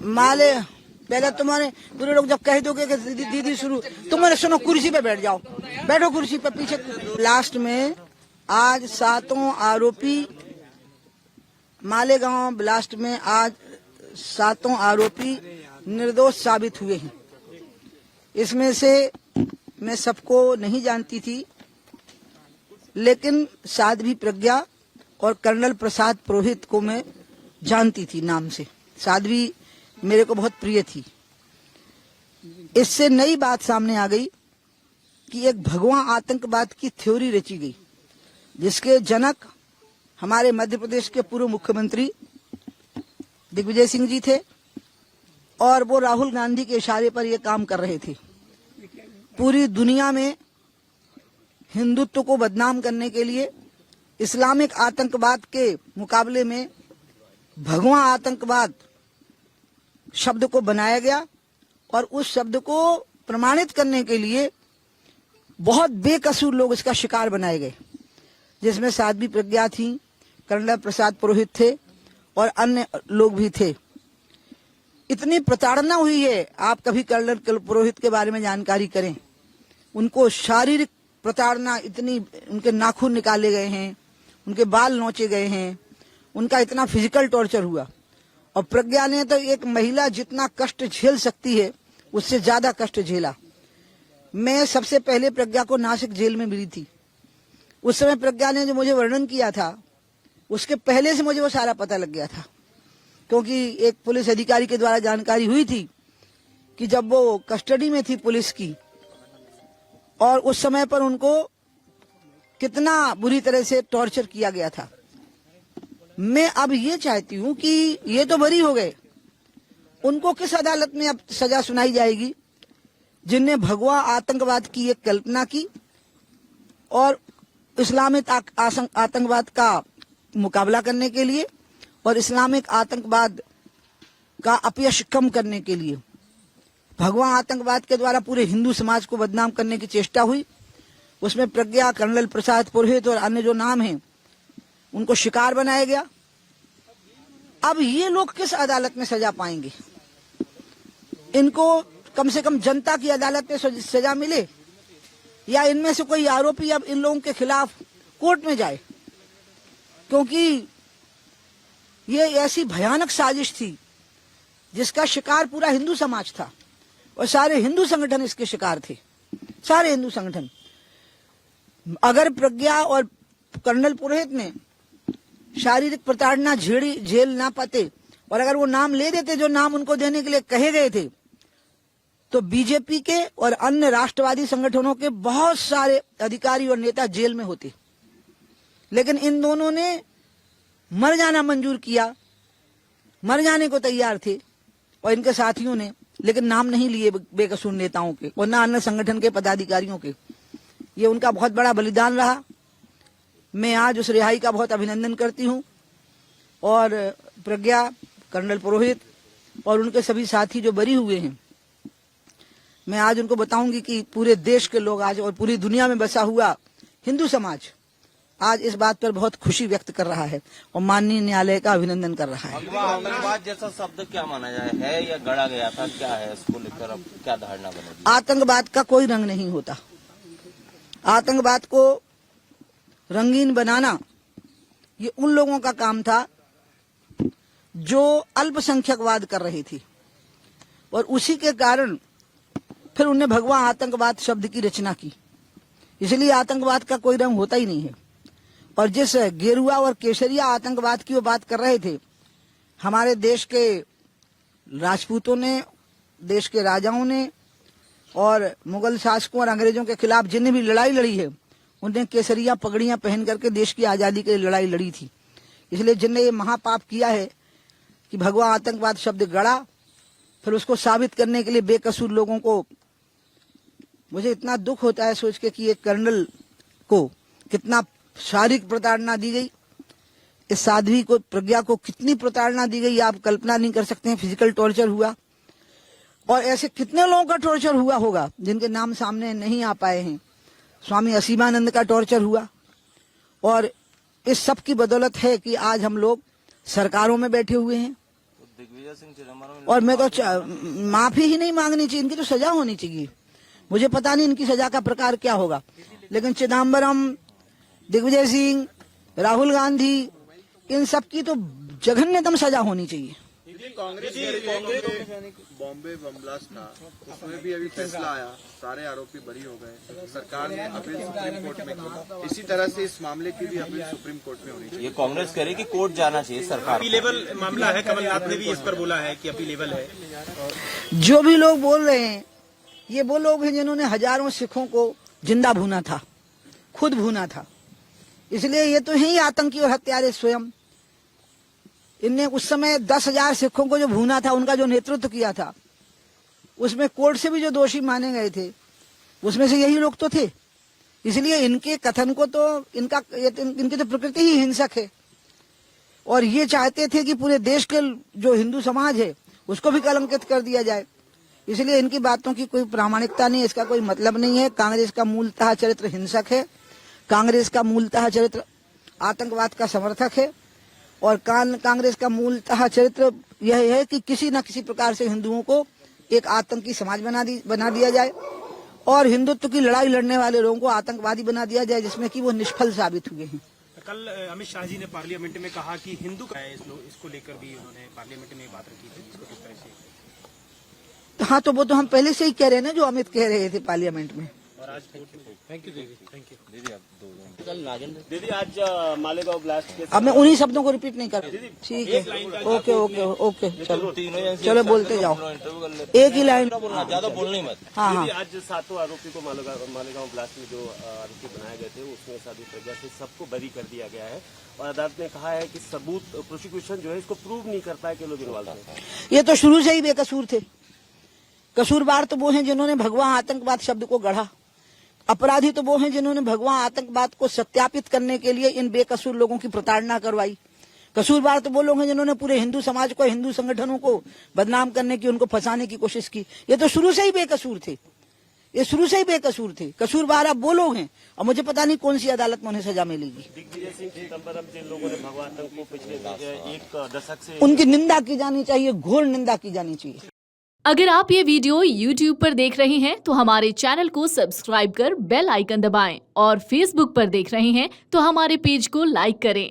माले पहले तुम्हारे पूरे लोग जब कह दोगे कि दीदी शुरू, तुम्हारे सुनो कुर्सी पे बैठ जाओ, बैठो कुर्सी पे पीछे। लास्ट में आज 7 आरोपी मालेगांव ब्लास्ट में आज 7 आरोपी निर्दोष साबित हुए हैं। इसमें से मैं सबको नहीं जानती थी, लेकिन साध्वी प्रज्ञा और कर्नल प्रसाद पुरोहित को मैं जानती थी नाम से। साध्वी मेरे को बहुत प्रिय थी। इससे नई बात सामने आ गई कि एक भगवा आतंकवाद की थ्योरी रची गई, जिसके जनक हमारे मध्य प्रदेश के पूर्व मुख्यमंत्री दिग्विजय सिंह जी थे, और वो राहुल गांधी के इशारे पर ये काम कर रहे थे। पूरी दुनिया में हिंदुत्व को बदनाम करने के लिए इस्लामिक आतंकवाद के मुकाबले में भगवा आतंकवाद शब्द को बनाया गया, और उस शब्द को प्रमाणित करने के लिए बहुत बेकसूर लोग इसका शिकार बनाए गए, जिसमें साध्वी प्रज्ञा थी, कर्नल प्रसाद पुरोहित थे और अन्य लोग भी थे। इतनी प्रताड़ना हुई है, आप कभी कर्नल पुरोहित के बारे में जानकारी करें। उनको शारीरिक प्रताड़ना इतनी, उनके नाखून निकाले गए हैं, उनके बाल नोचे गए हैं, उनका इतना फिजिकल टॉर्चर हुआ। और प्रज्ञा ने तो एक महिला जितना कष्ट झेल सकती है उससे ज्यादा कष्ट झेला। मैं सबसे पहले प्रज्ञा को नासिक जेल में मिली थी। उस समय प्रज्ञा ने जो मुझे वर्णन किया था, उसके पहले से मुझे वो सारा पता लग गया था, क्योंकि एक पुलिस अधिकारी के द्वारा जानकारी हुई थी कि जब वो कस्टडी में थी पुलिस की, और उस समय पर उनको कितना बुरी तरह से टॉर्चर किया गया था। मैं अब ये चाहती हूं कि ये तो बरी हो गए, उनको किस अदालत में अब सजा सुनाई जाएगी जिनने भगवा आतंकवाद की एक कल्पना की और इस्लामिक आतंकवाद का मुकाबला करने के लिए और इस्लामिक आतंकवाद का अपयश कम करने के लिए भगवा आतंकवाद के द्वारा पूरे हिंदू समाज को बदनाम करने की चेष्टा हुई। उसमें प्रज्ञा, कर्नल प्रसाद पुरोहित और अन्य जो नाम हैं उनको शिकार बनाया गया। अब ये लोग किस अदालत में सजा पाएंगे? इनको कम से कम जनता की अदालत में सजा मिले, या इनमें से कोई आरोपी अब इन लोगों के खिलाफ कोर्ट में जाए, क्योंकि ये ऐसी भयानक साजिश थी जिसका शिकार पूरा हिंदू समाज था और सारे हिंदू संगठन इसके शिकार थे, सारे हिंदू संगठन। अगर प्रज्ञा और कर्नल पुरोहित ने शारीरिक प्रताड़ना झेल ना पाते और अगर वो नाम ले देते जो नाम उनको देने के लिए कहे गए थे, तो बीजेपी के और अन्य राष्ट्रवादी संगठनों के बहुत सारे अधिकारी और नेता जेल में होते। लेकिन इन दोनों ने मर जाना मंजूर किया, मर जाने को तैयार थे, और इनके साथियों ने, लेकिन नाम नहीं लिए बेकसूर नेताओं के और न अन्य संगठन के पदाधिकारियों के। ये उनका बहुत बड़ा बलिदान रहा। मैं आज उस रिहाई का बहुत अभिनंदन करती हूँ, और प्रज्ञा, कर्नल पुरोहित और उनके सभी साथी जो बरी हुए हैं, मैं आज उनको बताऊंगी कि पूरे देश के लोग आज और पूरी दुनिया में बसा हुआ हिंदू समाज आज इस बात पर बहुत खुशी व्यक्त कर रहा है और माननीय न्यायालय का अभिनंदन कर रहा है। आतंकवाद जैसा शब्द क्या माना जाए, है या गढ़ा गया था, क्या है इसको लेकर अब क्या धारणा बनेगी? आतंकवाद का कोई रंग नहीं होता। आतंकवाद को रंगीन बनाना ये उन लोगों का काम था जो अल्पसंख्यकवाद कर रही थी, और उसी के कारण फिर उन्हें भगवा आतंकवाद शब्द की रचना की। इसलिए आतंकवाद का कोई रंग होता ही नहीं है। और जिस गेरुआ और केसरिया आतंकवाद की वो बात कर रहे थे, हमारे देश के राजपूतों ने, देश के राजाओं ने और मुगल शासकों और अंग्रेजों के खिलाफ जिन्हें भी लड़ाई लड़ी है, उन्हें केसरिया पगड़ियां पहन करके देश की आजादी के लिए लड़ाई लड़ी थी। इसलिए जिनने ये महापाप किया है कि भगवा आतंकवाद शब्द गढ़ा, फिर उसको साबित करने के लिए बेकसूर लोगों को, मुझे इतना दुख होता है सोच के कि एक कर्नल को कितना शारीरिक प्रताड़ना दी गई, इस साध्वी को, प्रज्ञा को कितनी प्रताड़ना दी गई आप कल्पना नहीं कर सकते हैं। फिजिकल टॉर्चर हुआ, और ऐसे कितने लोगों का टॉर्चर हुआ होगा जिनके नाम सामने नहीं आ पाए हैं। स्वामी असीमानंद का टॉर्चर हुआ, और इस सब की बदौलत है कि आज हम लोग सरकारों में बैठे हुए हैं, दिग्विजय सिंह चिदम्बरम और मैं तो माफी ही नहीं मांगनी चाहिए, इनकी तो सजा होनी चाहिए। मुझे पता नहीं इनकी सजा का प्रकार क्या होगा, लेकिन चिदम्बरम, दिग्विजय सिंह, राहुल गांधी, इन सब की तो जघन्यतम सजा होनी चाहिए। कांग्रेस बॉम्बे बम ब्लास्ट था, उसमें भी अभी फैसला आया, सारे आरोपी बरी हो गए। सरकार ने अपील सुप्रीम कोर्ट में की, इसी तरह से इस मामले की भी अपील सुप्रीम कोर्ट में होनी चाहिए। ये कांग्रेस कह रही कि कोर्ट जाना चाहिए सरकार। अपीलेबल मामला है, कमलनाथ ने भी इस पर बोला है कि अपीलेबल है। जो भी लोग बोल रहे हैं, ये वो लोग हैं जिन्होंने हजारों सिखों को जिंदा भूना था, खुद भूना था। इसलिए ये तो है ही आतंकी और हत्यारे स्वयं। इनने उस समय 10,000 सिखों को जो भूना था, उनका जो नेतृत्व किया था, उसमें कोर्ट से भी जो दोषी माने गए थे, उसमें से यही लोग तो थे। इसलिए इनके कथन को तो इनकी तो प्रकृति ही हिंसक है, और ये चाहते थे कि पूरे देश के जो हिंदू समाज है उसको भी कलंकित कर दिया जाए। इसलिए इनकी बातों की कोई प्रामाणिकता नहीं, इसका कोई मतलब नहीं है। कांग्रेस का मूलतः चरित्र हिंसक है, कांग्रेस का मूलतः चरित्र आतंकवाद का समर्थक है, और कांग्रेस का मूलतः चरित्र यह है कि किसी न किसी प्रकार से हिंदुओं को एक आतंकी समाज बना दिया जाए, और हिंदुत्व की लड़ाई लड़ने वाले लोगों को आतंकवादी बना दिया जाए, जिसमें कि वो निष्फल साबित हुए हैं। कल अमित शाह जी ने पार्लियामेंट में कहा कि हिंदू का है, इसको लेकर भी उन्होंने पार्लियामेंट में बात रखी थी, इसको किस तरह से? हाँ, तो वो तो हम पहले से ही कह रहे हैं ना, जो अमित कह रहे थे पार्लियामेंट में। और आज थैंक यू दीदी, थैंक यू दीदी। आप दीदी आज मालेगांव ब्लास्ट के अब मैं उन्हीं शब्दों को रिपीट नहीं कर रहा। ठीक है, ओके ओके ओके, चलो चलो बोलते जाओ, इंटरव्यू कर लेते, एक ही लाइन बोलना, ज्यादा बोलना मत। हाँ हाँ। दीदी आज 7 आरोपी को मालेगांव ब्लास्ट में जो आरोपी बनाए गए थे, उसमें शादी प्रज्ञा से सबको बरी कर दिया गया है, और अदालत ने कहा है कि सबूत प्रोसिक्यूशन जो है इसको प्रूव नहीं कर पाए कि लोग इन्वॉल्व हैं। ये तो शुरू से ही बेकसूर थे। कसूरवार तो वो हैं जिन्होंने भगवा आतंकवाद शब्द को गढ़ा, अपराधी तो वो हैं जिन्होंने भगवा आतंकवाद को सत्यापित करने के लिए इन बेकसूर लोगों की प्रताड़ना करवाई। कसूरवार तो वो लोग हैं जिन्होंने पूरे हिंदू समाज को, हिंदू संगठनों को बदनाम करने की, उनको फंसाने की कोशिश की। ये तो शुरू से ही बेकसूर थे, ये शुरू से ही बेकसूर थे। कसूरवार अब वो लोग हैं, और मुझे पता नहीं कौन सी अदालत में उन्हें सजा मिलेगी। दिग्विजय सिंह चिदम्बरम जिन लोगों ने भगवा आतंक को पिछले 1 दशक से, उनकी निंदा की जानी चाहिए, घोर निंदा की जानी चाहिए। अगर आप ये वीडियो YouTube पर देख रहे हैं तो हमारे चैनल को सब्सक्राइब कर बेल आइकन दबाएं, और Facebook पर देख रहे हैं तो हमारे पेज को लाइक करें।